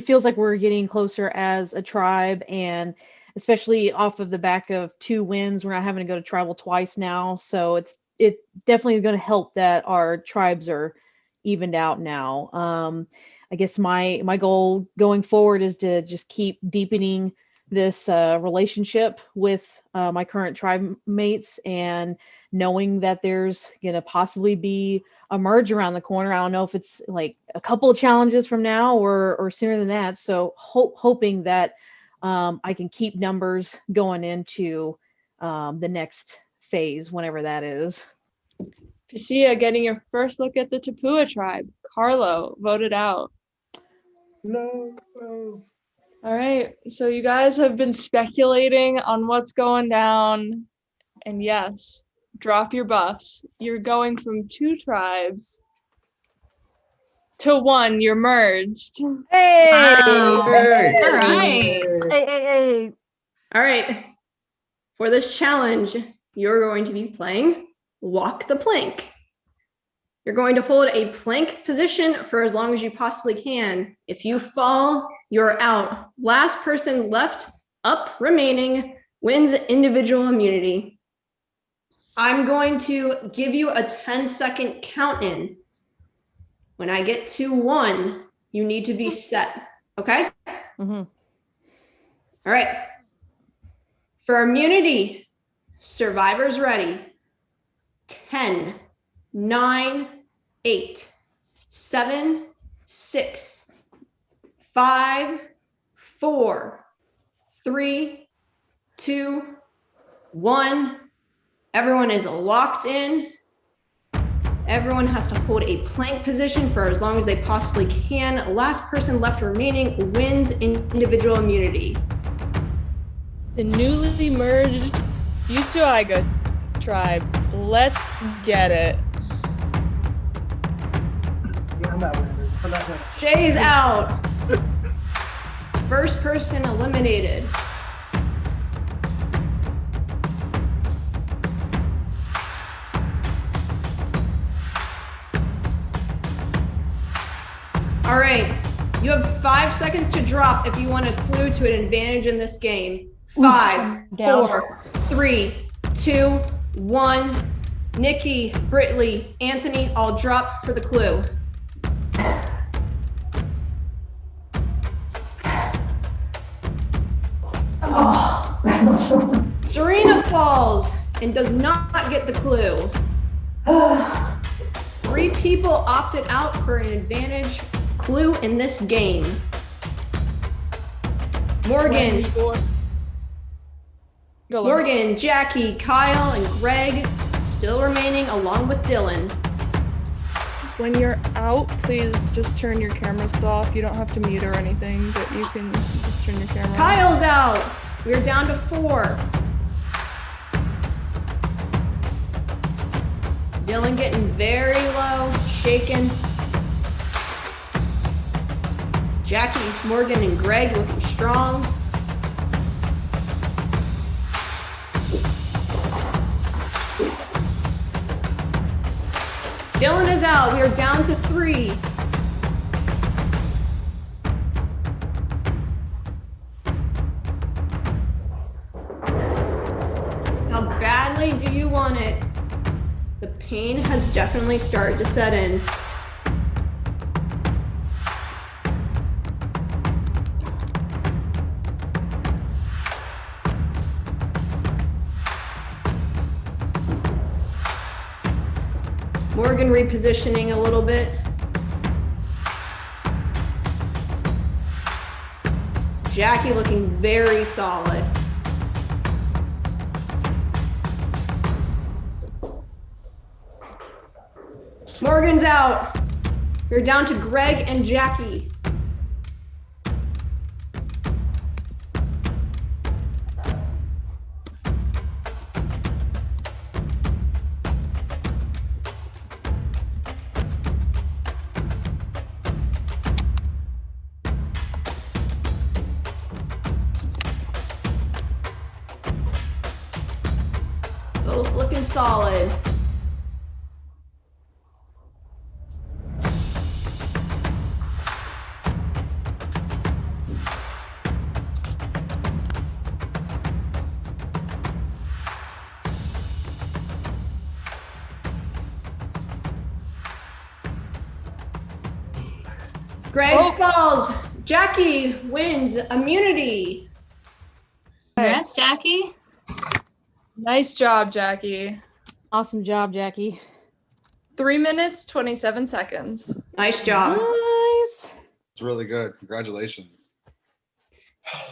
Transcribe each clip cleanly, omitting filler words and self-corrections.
feels like we're getting closer as a tribe, and especially off of the back of 2 wins, we're not having to go to tribal twice now. So it's definitely going to help that our tribes are evened out now. I guess my goal going forward is to just keep deepening this relationship with my current tribe mates, and knowing that there's going to possibly be a merge around the corner. I don't know if it's like a couple of challenges from now or sooner than that. So hoping that I can keep numbers going into the next phase, whenever that is. Pasia getting your first look at the Tapua tribe. Carlo voted out. No. All right, so you guys have been speculating on what's going down, and yes, drop your buffs. You're going from 2 tribes to 1. You're merged. Hey! Wow. Hey! All right. Hey! All right. For this challenge, you're going to be playing Walk the Plank. You're going to hold a plank position for as long as you possibly can. If you fall, you're out. Last person left up remaining wins individual immunity. I'm going to give you a 10-second count in. When I get to 1, you need to be set. Okay? Mm-hmm. All right. For immunity, survivors ready. 10, 9, 8, 7, 6, 5, 4, 3, 2, 1. Everyone is locked in. Everyone has to hold a plank position for as long as they possibly can. Last person left remaining wins individual immunity. The newly merged S2E5 tribe. Let's get it. Yeah, I'm not winning. I'm not winning. Shea's out. First person eliminated. All right, you have 5 seconds to drop if you want a clue to an advantage in this game. 5, 4, 3, 2, 1. Nikki, Brittley, Anthony, all drop for the clue. Serena falls and does not get the clue. 3 people opted out for an advantage clue in this game. Morgan, Jackie, Kyle, and Greg still remaining along with Dylan. When you're out, please just turn your cameras off. You don't have to mute or anything, but you can just turn your camera off. Kyle's out. We're down to 4. Dylan getting very low, shaking. Jackie, Morgan, and Greg looking strong. Dylan is out. We are down to 3. How badly do you want it? The pain has definitely started to set in. Morgan repositioning a little bit. Jackie looking very solid. Morgan's out. We're down to Greg and Jackie. Both looking solid. Greg falls. Jackie wins immunity. Congrats, Jackie. Nice job, Jackie. Awesome job, Jackie. 3 minutes, 27 seconds. Nice job. Nice. It's really good. Congratulations.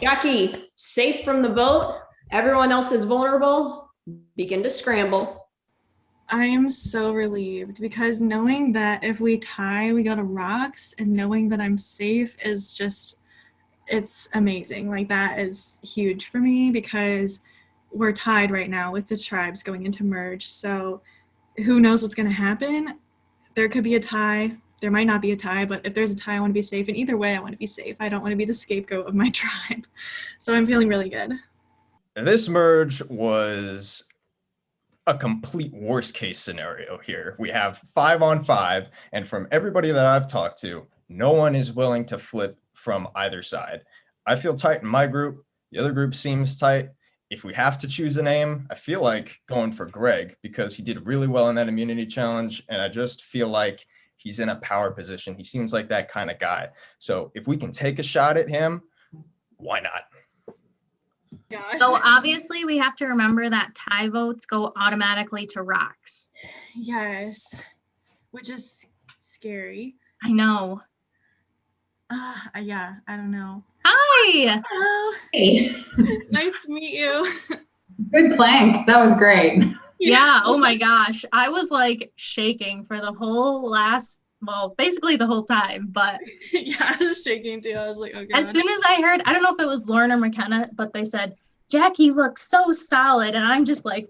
Jackie, safe from the vote. Everyone else is vulnerable. Begin to scramble. I am so relieved because knowing that if we tie, we go to rocks, and knowing that I'm safe is just, it's amazing. Like, that is huge for me because we're tied right now with the tribes going into merge. So who knows what's going to happen? There could be a tie. There might not be a tie, but if there's a tie, I want to be safe. And either way, I want to be safe. I don't want to be the scapegoat of my tribe. So I'm feeling really good. This merge was a complete worst case scenario here. We have 5-on-5, and from everybody that I've talked to, no one is willing to flip from either side. I feel tight in my group. The other group seems tight. If we have to choose a name, I feel like going for Greg because he did really well in that immunity challenge, and I just feel like he's in a power position. He seems like that kind of guy. So if we can take a shot at him, why not? Gosh. So obviously we have to remember that tie votes go automatically to rocks. Yes, which is scary. I know. Yeah, I don't know. Hi. Hello. Hey, Nice to meet you. good plank. That was great. Yeah. Oh my gosh. I was like shaking for the whole basically the whole time. But Yeah, I was shaking too. I was like, oh God. as soon as I heard, I don't know if it was Lauren or McKenna, but they said, Jackie looks so solid. And I'm just like,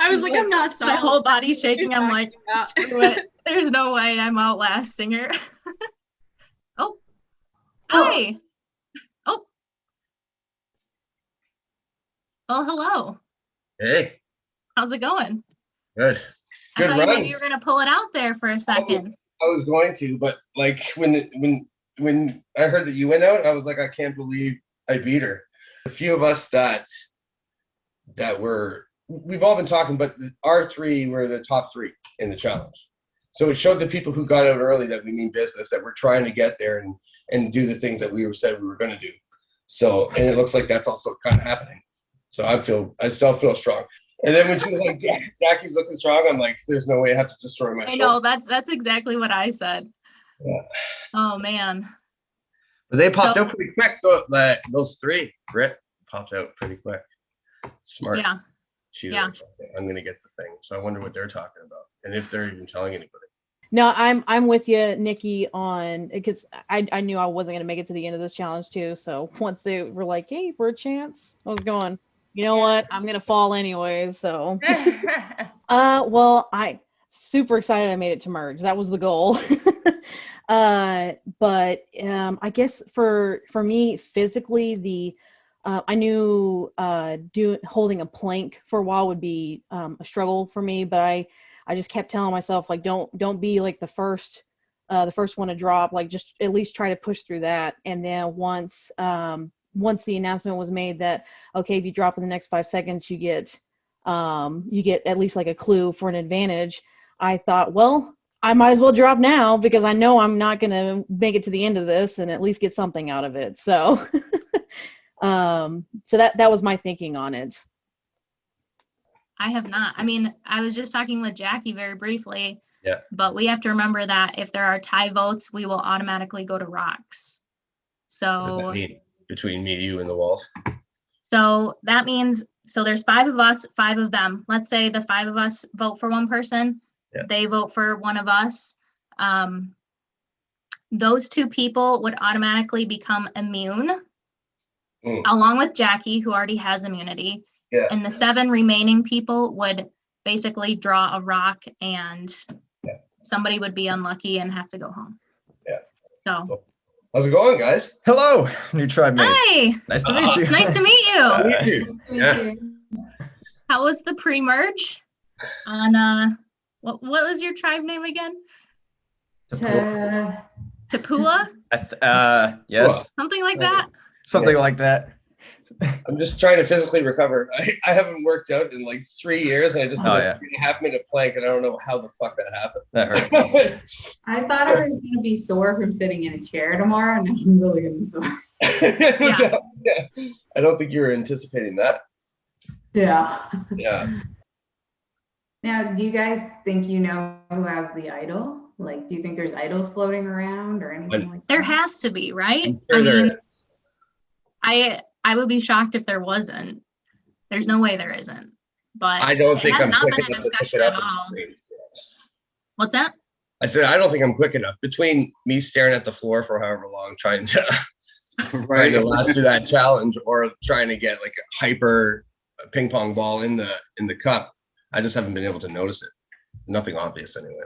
I was like, I'm not solid. my whole body shaking. I'm like, about? screw it. There's no way I'm outlasting her. Oh. Hi. Oh. Well, hello. Hey, How's it going? good. I Good thought run. maybe you were gonna pull it out there for a second. I was going to, but like when I heard that you went out, I was like, I can't believe I beat her. A few of us that we've all been talking, but our three were the top three in the challenge. So it showed the people who got out early that we mean business, that we're trying to get there and do the things that we said we were going to do. So, and it looks like that's also kind of happening. So I still feel strong. And then when she was like, Jackie's looking strong, I'm like, there's no way I have to destroy my I shoulder. know that's exactly what I said. Yeah. Oh man. But they popped So- out pretty quick. Those three, Britt popped out pretty quick. Smart. Yeah. She's Yeah. like, I'm gonna get the thing. So I wonder what they're talking about, and if they're even telling anybody. No, I'm with you, Nikki, on because I knew I wasn't gonna make it to the end of this challenge too. So once they were like, "Hey, for a chance," I was going, you know what? I'm gonna fall anyways. So, well, I super excited I made it to merge. That was the goal. But I guess for me physically, I knew holding a plank for a while would be a struggle for me, but I just kept telling myself, like, don't be like the first one to drop, like just at least try to push through that. And then once the announcement was made that, okay, if you drop in the next 5 seconds, you get at least like a clue for an advantage. I thought, well, I might as well drop now because I know I'm not going to make it to the end of this and at least get something out of it. So, so that was my thinking on it. I have not. I mean, I was just talking with Jackie very briefly. Yeah. But we have to remember that if there are tie votes, we will automatically go to rocks. What does that So mean between me, you, and the walls? so that means there's 5 of us, 5 of them. Let's say the 5 of us vote for one person. Yeah. They vote for one of us. Those 2 people would automatically become immune, along with Jackie, who already has immunity. Yeah. And the 7 remaining people would basically draw a rock and somebody would be unlucky and have to go home. Yeah. So. How's it going, guys? Hello, new tribe mates. Hi. Nice to meet you. It's nice to meet you. Meet you. Yeah. How was the pre-merge? On what was your tribe name again? Tapua? Yes, Something like that? something like that. I'm just trying to physically recover. I haven't worked out in like 3 years, and I just did a 3.5-minute plank, and I don't know how the fuck that happened. That hurt. I thought I was going to be sore from sitting in a chair tomorrow, and I'm really going to be sore. Yeah. I don't think you were anticipating that. Yeah. Yeah. Now, do you guys think you know who has the idol? Like, do you think there's idols floating around or anything like that? There has to be, right? Sure I there mean, is. I would be shocked if there wasn't. There's no way there isn't. But I don't think it has I'm not quick been a enough to pick discussion it at up. all. What's that? I said I don't think I'm quick enough. Between me staring at the floor for however long, trying to last through that challenge, or trying to get like a hyper ping pong ball in the cup, I just haven't been able to notice it. Nothing obvious, anyway.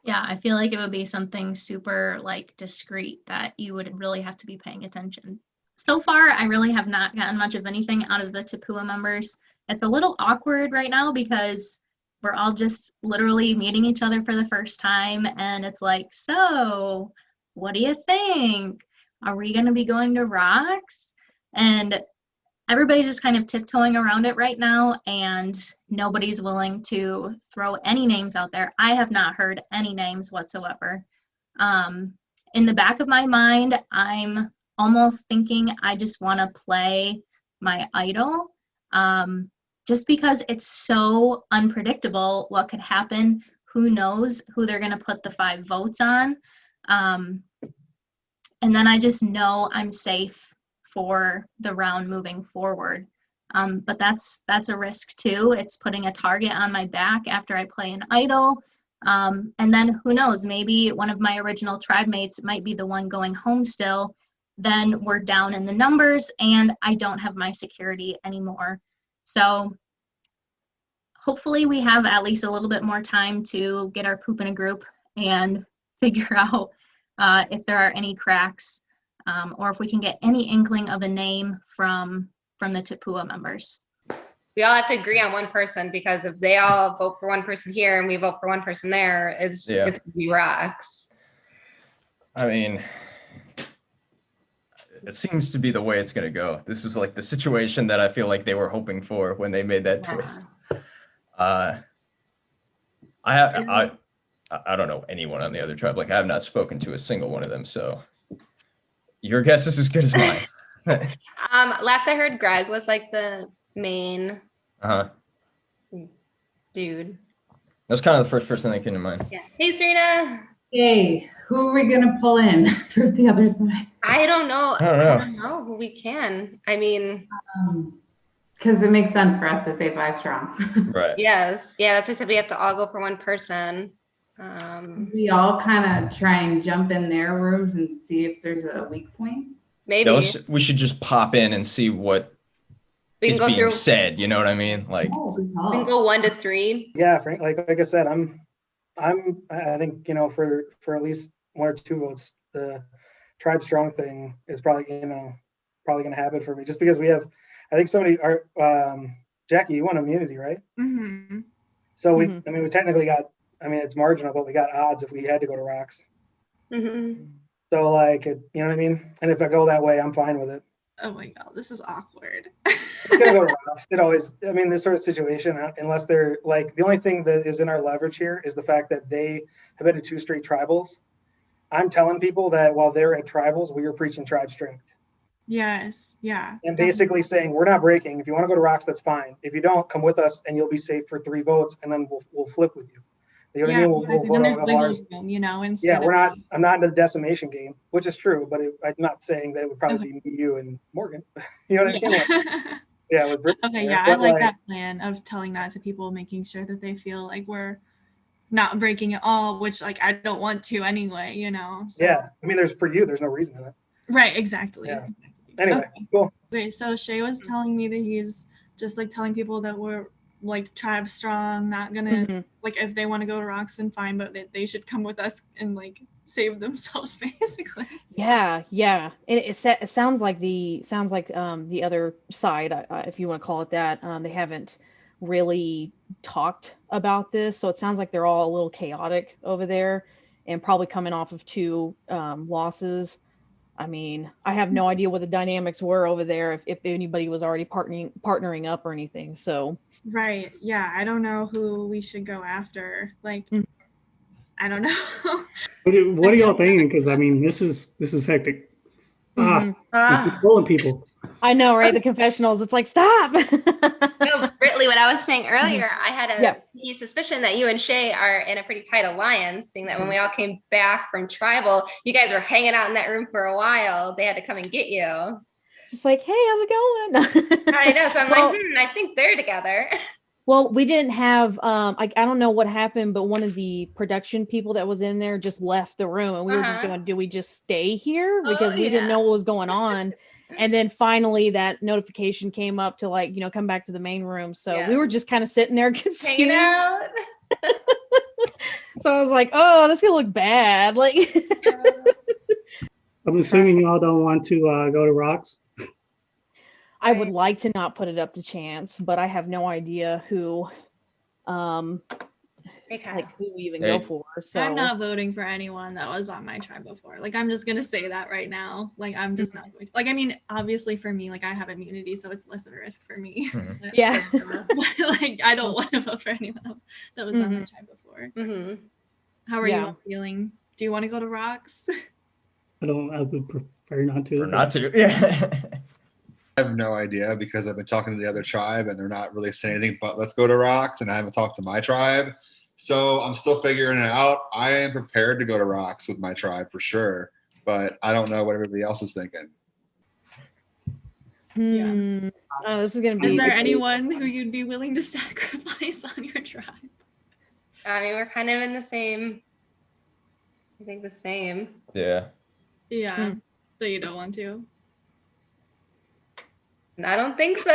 Yeah, I feel like it would be something super like discreet that you would really have to be paying attention. So far, I really have not gotten much of anything out of the Tapua members. It's a little awkward right now because we're all just literally meeting each other for the first time. And it's like, so what do you think? Are we going to be going to Rocks? And everybody's just kind of tiptoeing around it right now, and nobody's willing to throw any names out there. I have not heard any names whatsoever. In the back of my mind, I'm almost thinking I just want to play my idol, just because it's so unpredictable what could happen. Who knows who they're going to put the 5 votes on. And then I just know I'm safe for the round moving forward. But that's a risk too. It's putting a target on my back after I play an idol. And then who knows, maybe one of my original tribe mates might be the one going home still. Then we're down in the numbers and I don't have my security anymore. So hopefully we have at least a little bit more time to get our poop in a group and figure out if there are any cracks. Or if we can get any inkling of a name from the Tapua members. We all have to agree on one person, because if they all vote for one person here and we vote for one person there, it's gonna be Rocks. I mean, it seems to be the way it's going to go. This was like the situation that I feel like they were hoping for when they made that twist. I don't know anyone on the other tribe. Like, I have not spoken to a single one of them, so your guess is as good as mine. Last I heard, Greg was like the main dude. That was kind of the first person that came to mind. Yeah. Hey, Serena. Hey, who are we gonna pull in for the other side? I don't know. I don't know who we can. I mean, because it makes sense for us to say 5 strong. Right. Yes. Yeah, that's why I said we have to all go for one person. We all kind of try and jump in their rooms and see if there's a weak point. Maybe. Yeah, we should just pop in and see what is being said. You know what I mean? Like, we can go 1 to 3. Yeah, Frank. Like I said, I think, you know, for at least 1 or 2 votes, the tribe strong thing is probably going to happen for me, just because we have, I think somebody, Jackie, you won immunity, right? Mm-hmm. So we technically got, it's marginal, but we got odds if we had to go to Rocks. Mm-hmm. So like, you know what I mean? And if I go that way, I'm fine with it. Oh my God, this is awkward. It's gonna go to Rocks. It always, this sort of situation, unless they're like, the only thing that is in our leverage here is the fact that they have been to 2 straight tribals. I'm telling people that while they're at tribals, we are preaching tribe strength. Yes, yeah. And basically saying, we're not breaking. If you want to go to Rocks, that's fine. If you don't, come with us and you'll be safe for 3 votes, and then we'll flip with you. You know what I mean? We'll vote there's on wiggle ours. room, you know, Yeah, I'm not in the decimation game, which is true, but I'm not saying that it would probably be me, you, and Morgan. You know what I mean? Like, yeah, with Brittley. Okay, yeah, I like that plan of telling that to people, making sure that they feel like we're not breaking at all, which like I don't want to anyway, you know. So. Yeah, there's no reason in it. Right, exactly. Yeah. Anyway, cool. Okay, so Shea was telling me that he's just like telling people that we're like tribe strong, not gonna like if they want to go to Rocks, then fine, but they should come with us and like save themselves basically. Yeah. It sounds like the other side, if you want to call it that, they haven't really talked about this, so it sounds like they're all a little chaotic over there and probably coming off of 2 losses. I mean, I have no idea what the dynamics were over there, if anybody was already partnering up or anything. So Right. Yeah. I don't know who we should go after. Like, I don't know. What are y'all thinking? Because I mean, this is hectic. I'm controlling people. I know, right? The confessionals. It's like, stop. No, Brittley, what I was saying earlier, I had a sneaky suspicion that you and Shea are in a pretty tight alliance, seeing that when we all came back from tribal, you guys were hanging out in that room for a while. They had to come and get you. It's like, hey, how's it going? I know. So I'm like, I think they're together. Well, we didn't have, I don't know what happened, but one of the production people that was in there just left the room, and we were just going, do we just stay here? Because we didn't know what was going on. And then finally that notification came up to, like, come back to the main room. So we were just kind of sitting there confused. Hanging out. So I was like, oh, this gonna look bad. Like, I'm assuming y'all don't want to go to Rocks. I would like to not put it up to chance, but I have no idea who who we even go for. So I'm not voting for anyone that was on my tribe before. Like, I'm just gonna say that right now. Like, I'm just not going to. Like, I mean, obviously for me, like, I have immunity, so it's less of a risk for me. But, yeah. Like, I don't want to vote for anyone that was on my tribe before. How are you all feeling? Do you want to go to Rocks? I would prefer not to. Not to. Yeah. I have no idea because I've been talking to the other tribe and they're not really saying anything but let's go to Rocks, and I haven't talked to my tribe. So I'm still figuring it out. I am prepared to go to Rocks with my tribe for sure, but I don't know what everybody else is thinking. This is gonna be. Is there anyone who you'd be willing to sacrifice on your tribe? I mean, we're kind of in the same. I think the same. Yeah. Yeah. So you don't want to? I don't think so.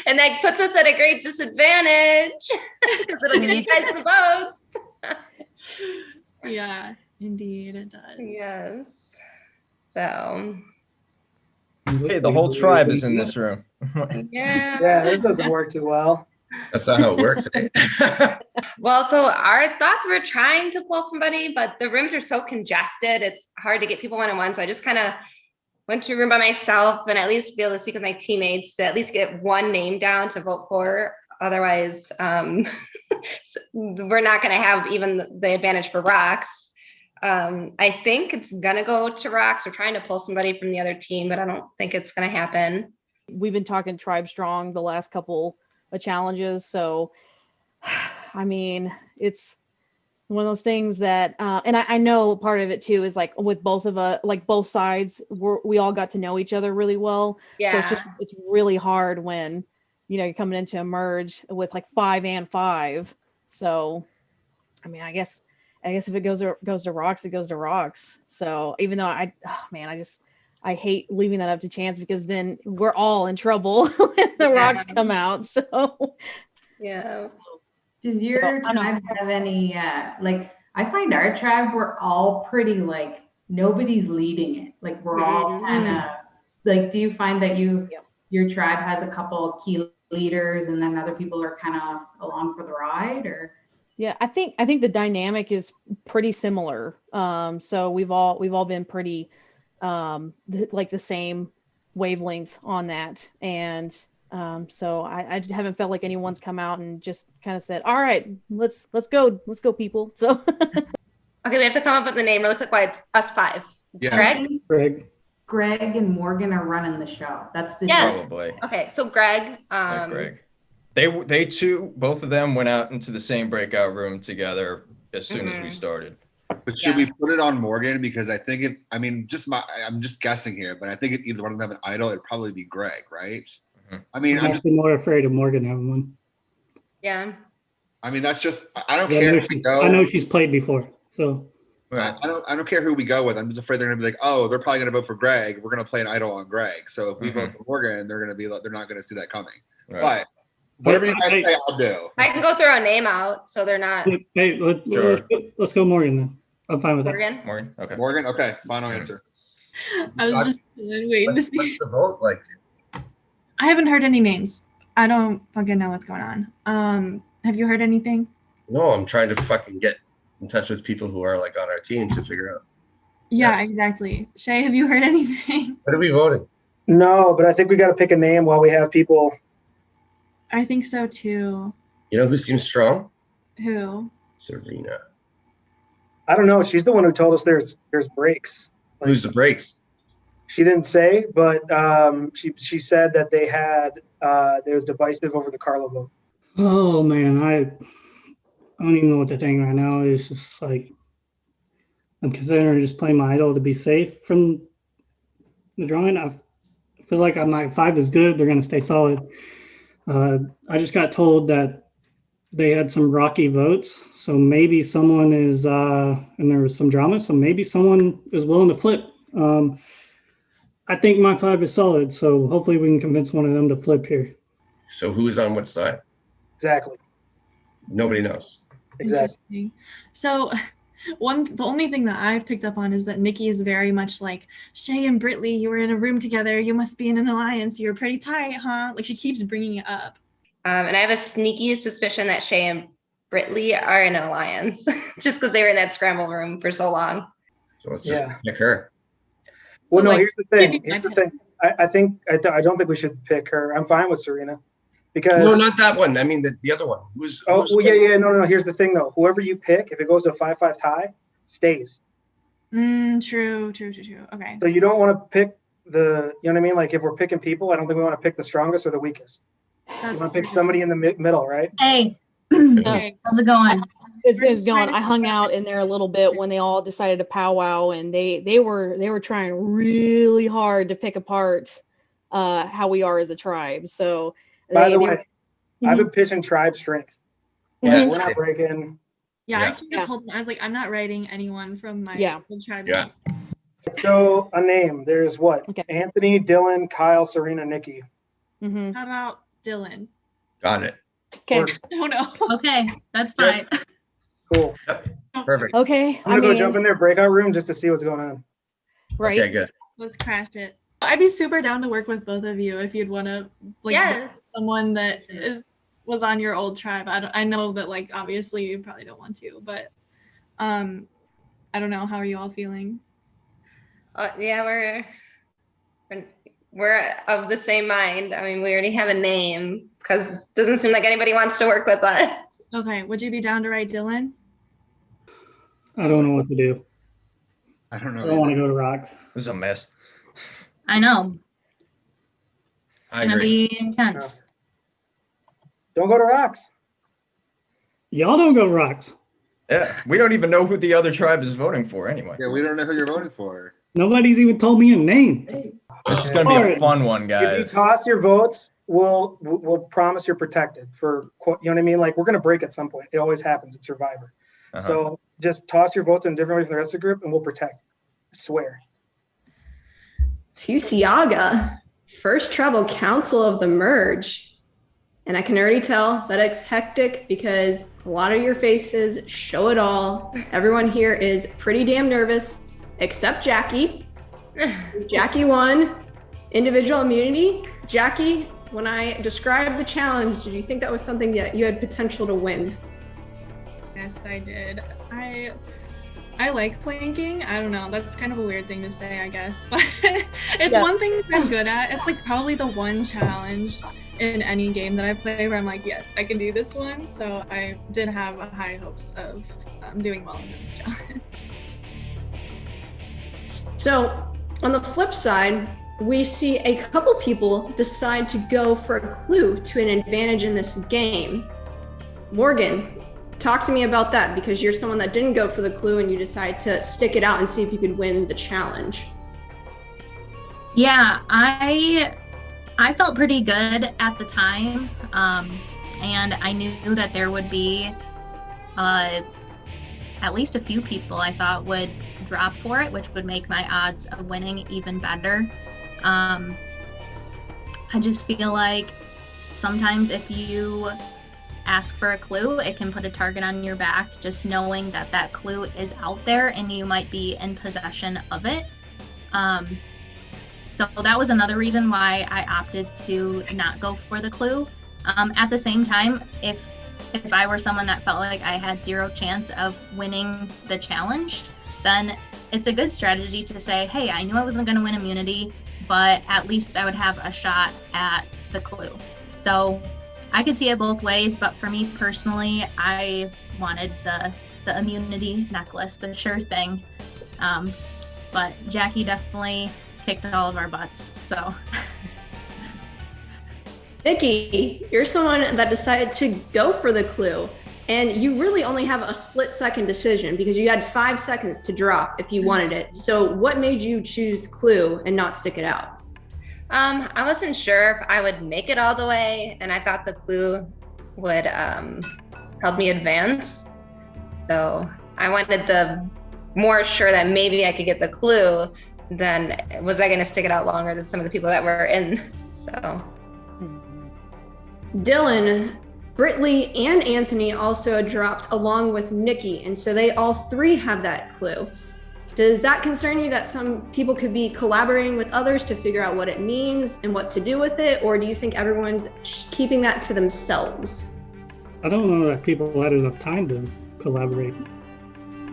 And that puts us at a great disadvantage because it'll give you guys the votes. Yeah, indeed it does. Yes. So. Hey, the whole tribe is in this room. Yeah. Yeah, this doesn't work too well. That's not how it works. Well, so our thoughts were trying to pull somebody, but the rooms are so congested. It's hard to get people one-on-one. So I just kind of went to a room by myself and at least be able to speak with my teammates to at least get one name down to vote for. Otherwise, we're not going to have even the advantage for Rocks. I think it's going to go to Rocks. We're trying to pull somebody from the other team, but I don't think it's going to happen. We've been talking Tribe Strong the last couple of challenges. So, I mean, it's one of those things that, and I know part of it too is like with both of us, like both sides, we all got to know each other really well. Yeah. So it's really hard when, you're coming into a merge with like 5 and 5. So, I mean, I guess if it goes to Rocks, it goes to Rocks. So even though I hate leaving that up to chance because then we're all in trouble when the Rocks come out. So yeah. Does your tribe have any, like, I find our tribe, we're all pretty, like, nobody's leading it. Like, we're all kind of, like, do you find that your tribe has a couple of key leaders and then other people are kind of along for the ride, or? Yeah, I think the dynamic is pretty similar. So we've all been pretty, like the same wavelength on that. And so I haven't felt like anyone's come out and just kind of said, all right, let's go people. So okay, we have to come up with the name really quick. Why it's us 5. Yeah. Greg and Morgan are running the show. That's the Probably. Okay, so Greg. Greg. They two, both of them went out into the same breakout room together as soon as we started. But should we put it on Morgan? Because I think I'm just guessing here, but I think if either one of them have an idol, it'd probably be Greg, right? I mean, I'm actually more afraid of Morgan having one. Yeah. I mean, that's just, I don't care if we go. I know she's played before, so. I don't care who we go with. I'm just afraid they're gonna be like, oh, they're probably gonna vote for Greg. We're gonna play an idol on Greg. So if we vote for Morgan, they're not gonna see that coming. Right. But whatever you guys say, I'll do. I can go throw a name out, so they're not. Hey, let's go Morgan then. I'm fine with that. Morgan. Okay. Morgan. Okay. Final answer. I was just waiting to see. What's the vote like? I haven't heard any names. I don't fucking know what's going on. Have you heard anything? No, I'm trying to fucking get in touch with people who are like on our team to figure out. Yeah, Yes. exactly. Shay, have you heard anything? What are we voting? No, but I think we got to pick a name while we have people. I think so too. You know who seems strong? Who? Serena. I don't know. She's the one who told us there's breaks. Like, Who's the breaks? she didn't say, but she said that they had there's divisive over the Carlo vote. Oh man, I don't even know what to think right now. It's just like I'm considering just playing my idol to be safe from the drawing. I feel like my 5 is good. They're gonna stay solid. I just got told that they had some rocky votes, so maybe someone is and there was some drama, so maybe someone is willing to flip. I think my 5 is solid, so hopefully we can convince one of them to flip here. So who is on what side? Exactly. Nobody knows. Exactly. Interesting. So the only thing that I've picked up on is that Nikki is very much like, Shay and Brittley, you were in a room together. You must be in an alliance. You were pretty tight, huh? Like she keeps bringing it up. And I have a sneaky suspicion that Shay and Brittley are in an alliance just because they were in that scramble room for so long. So let's just pick her. Well, So, no, like, here's the thing. maybe Here's the I thing. I don't think we should pick her. I'm fine with Serena because No, not that one. I mean the other one. Who's well, yeah. No. Here's the thing though. Whoever you pick, if it goes to a 5-5 tie, stays. True. Okay. So you don't want to pick you know what I mean? Like if we're picking people, I don't think we want to pick the strongest or the weakest. That's You want to pick somebody in the middle, right? Hey, okay. how's it going? It's going. I hung out in there a little bit when they all decided to powwow, and they were trying really hard to pick apart how we are as a tribe. So By the they way, were- I've been pitching tribe strength. Mhm. We're not breaking. Yeah, Yeah. I should have told them. I was like, I'm not writing anyone from my old tribe. Yeah. So a name. There's what? Okay. Anthony, Dylan, Kyle, Serena, Nikki. Mhm. How about Dylan? Got it. Okay. Oh no. Okay, that's fine. Cool. Perfect. Okay. I'm gonna go jump in their breakout room just to see what's going on. Right. Okay, good. Let's crash it. I'd be super down to work with both of you if you'd want to like Yes. someone that was on your old tribe. I know that like obviously you probably don't want to, but I don't know. How are you all feeling? Yeah, we're of the same mind. I mean, we already have a name because it doesn't seem like anybody wants to work with us. Okay, would you be down to write Dylan? I don't know what to do. I don't know. I don't want to go to Rocks. This is a mess. I know. It's I gonna agree. be intense. Don't go to Rocks. Y'all don't go to Rocks. Yeah, we don't even know who the other tribe is voting for anyway. Yeah, we don't know who you're voting for. Nobody's even told me a name. This is gonna be a fun one, If you guys. toss your votes, we'll promise you're protected for, you know what I mean? Like we're gonna break at some point. It always happens at Survivor. Uh-huh. So just toss your votes in a different way from the rest of the group, and we'll protect. I swear. Fusiaga, first tribal council of the merge. And I can already tell that it's hectic because a lot of your faces show it all. Everyone here is pretty damn nervous, except Jackie. Jackie won individual immunity. Jackie, when I described the challenge, did you think that was something that you had potential to win? Yes, I did. I like planking. I don't know. That's kind of a weird thing to say, I guess. But it's one thing that I'm good at. It's like probably the one challenge in any game that I play where I'm like, yes, I can do this one. So I did have high hopes of doing well in this challenge. So on the flip side, we see a couple people decide to go for a clue to an advantage in this game. Morgan, talk to me about that because you're someone that didn't go for the clue and you decided to stick it out and see if you could win the challenge. Yeah, I felt pretty good at the time, and I knew that there would be at least a few people I thought would drop for it, which would make my odds of winning even better. I just feel like sometimes if you ask for a clue, it can put a target on your back, just knowing that that clue is out there and you might be in possession of it. So that was another reason why I opted to not go for the clue. At the same time, if I were someone that felt like I had zero chance of winning the challenge, then it's a good strategy to say, hey, I knew I wasn't going to win immunity, but at least I would have a shot at the clue. So I could see it both ways, but for me personally, I wanted the immunity necklace, the sure thing. But Jackie definitely kicked all of our butts, so. Nikki, you're someone that decided to go for the clue, and you really only have a split-second decision because you had 5 seconds to drop if you wanted it. So what made you choose clue and not stick it out? I wasn't sure if I would make it all the way, and I thought the clue would help me advance. So I wanted the more sure that maybe I could get the clue than was I going to stick it out longer than some of the people that were in. So Dylan, Brittley, and Anthony also dropped along with Nikki, and so they all three have that clue. Does that concern you that some people could be collaborating with others to figure out what it means and what to do with it, or do you think everyone's keeping that to themselves? I don't know that people had enough time to collaborate.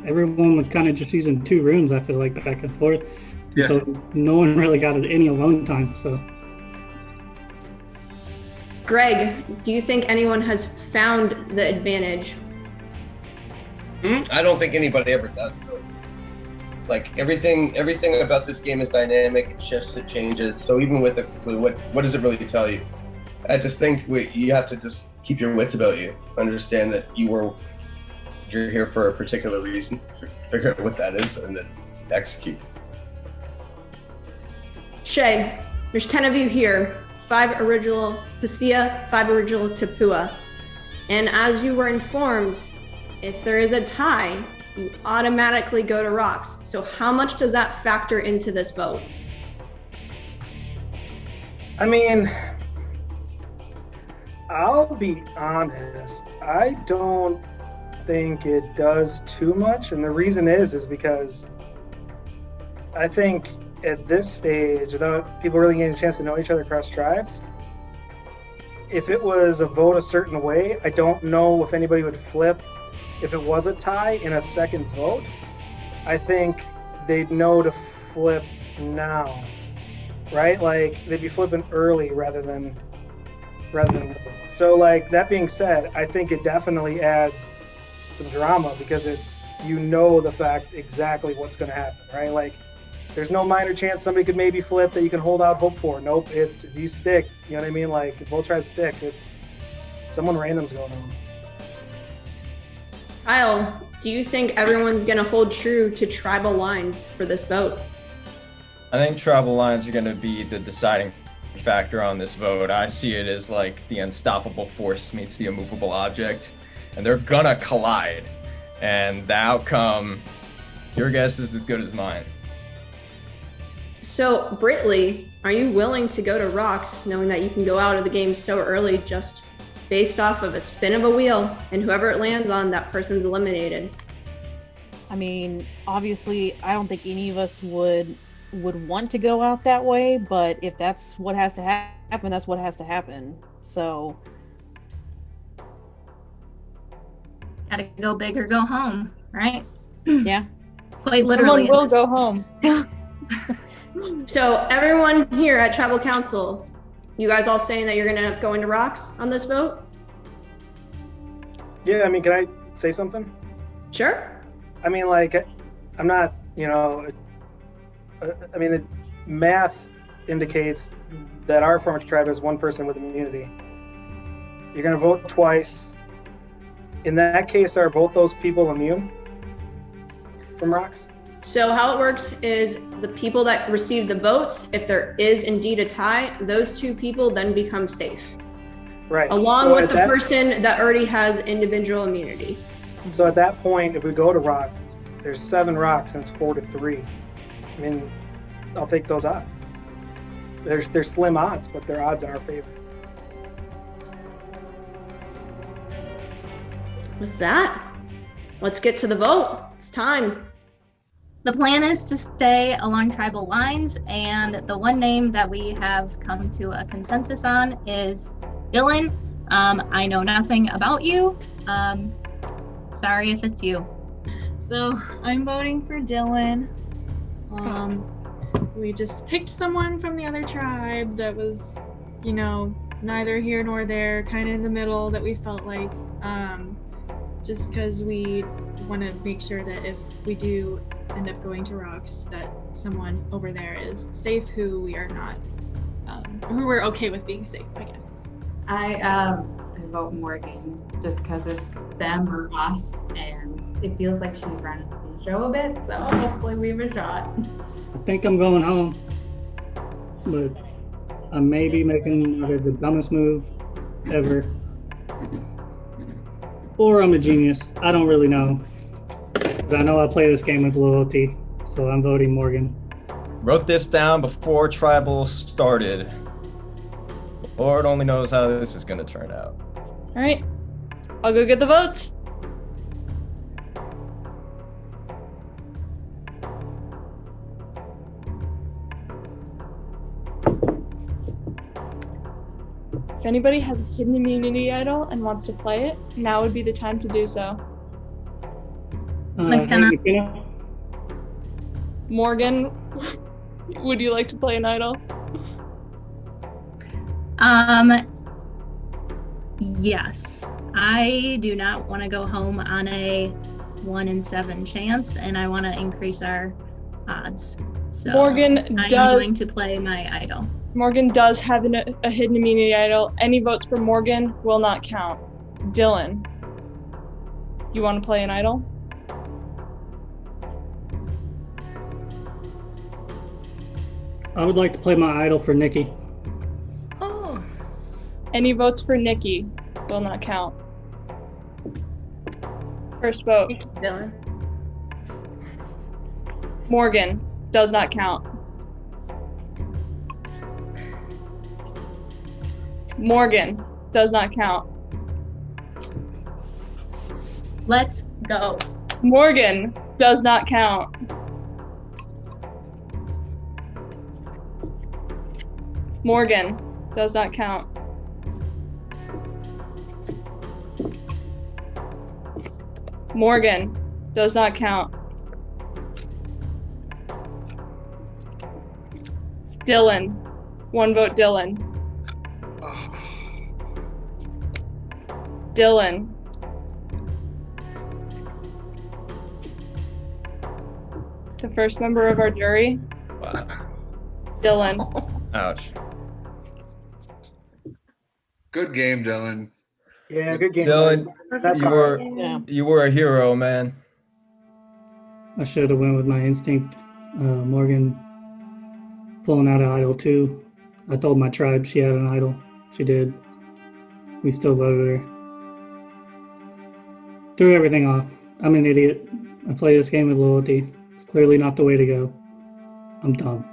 Everyone was kind of just using 2 rooms, I feel like, back and forth. Yeah. So no one really got any alone time, so. Greg, do you think anyone has found the advantage? I don't think anybody ever does. Like everything about this game is dynamic. It shifts, it changes. So even with a clue, what does it really tell you? I just think you have to just keep your wits about you. Understand that you're here for a particular reason. Figure out what that is, and then execute. Shea, there's 10 of you here. 5 original Pasea, 5 original Tapua. And as you were informed, if there is a tie, you automatically go to rocks. So how much does that factor into this vote? I mean, I'll be honest. I don't think it does too much. And the reason is because I think at this stage, without people really getting a chance to know each other across tribes, if it was a vote a certain way, I don't know if anybody would flip if it was a tie in a second vote. I think they'd know to flip now, right? Like they'd be flipping early rather than so. Like that being said, I think it definitely adds some drama because it's, you know, the fact exactly what's going to happen, right? Like there's no minor chance somebody could maybe flip that you can hold out hope for. Nope, it's if you stick, you know what I mean? Like if both tribes stick, it's someone random's going on. Kyle, do you think everyone's going to hold true to tribal lines for this vote? I think tribal lines are going to be the deciding factor on this vote. I see it as like the unstoppable force meets the immovable object, and they're going to collide. And the outcome, your guess is as good as mine. So, Brittley, are you willing to go to rocks knowing that you can go out of the game so early just based off of a spin of a wheel, and whoever it lands on, that person's eliminated? I mean, obviously, I don't think any of us would want to go out that way, but if that's what has to happen, that's what has to happen. So, gotta go big or go home, right? Yeah. Quite literally. Someone will go home. So, everyone here at Tribal Council, you guys all saying that you're gonna go into rocks on this vote? Yeah, I mean, can I say something? Sure. I mean, like, I'm not, you know, I mean, the math indicates that our former tribe has 1 person with immunity. You're going to vote twice. In that case, are both those people immune from rocks? So how it works is the people that receive the votes, if there is indeed a tie, those 2 people then become safe. Right. Along with the person that already has individual immunity. So at that point, if we go to rock, there's 7 rocks and it's 4-3. I mean, I'll take those odds. They're slim odds, but they're odds in our favor. With that, let's get to the vote. It's time. The plan is to stay along tribal lines, and the one name that we have come to a consensus on is Dylan. I know nothing about you. Sorry if it's you. So I'm voting for Dylan. We just picked someone from the other tribe that was, you know, neither here nor there, kind of in the middle, that we felt like, just because we want to make sure that if we do end up going to Rocks, that someone over there is safe who we are not, who we're okay with being safe, I guess. I vote Morgan just because it's them or us, and it feels like she's running the show a bit, so hopefully we have a shot. I think I'm going home, but I may be making either the dumbest move ever, or I'm a genius. I don't really know. But I know I play this game with loyalty, so I'm voting Morgan. Wrote this down before Tribal started. Lord only knows how this is going to turn out. All right, I'll go get the votes. If anybody has a hidden immunity idol and wants to play it, now would be the time to do so. McKenna. McKenna? Morgan, would you like to play an idol? Yes. I do not want to go home on a 1 in 7 chance, and I want to increase our odds. So Morgan I'm does. going to play my idol. Morgan does have a hidden immunity idol. Any votes for Morgan will not count. Dylan, you want to play an idol? I would like to play my idol for Nikki. Oh, Any votes for Nikki will not count. First vote, Dylan. Morgan does not count. Morgan does not count. Let's go. Morgan does not count. Morgan does not count. Morgan does not count. Dylan, 1 vote Dylan. Dylan. The first member of our jury, Dylan. Ouch. Good game, Dylan. Yeah, good game. Dylan, guys. That's you all were right. Yeah. you were a hero, man. I should have went with my instinct. Morgan pulling out an idol too. I told my tribe she had an idol. She did. We still voted her. Threw everything off. I'm an idiot. I play this game with loyalty. It's clearly not the way to go. I'm dumb.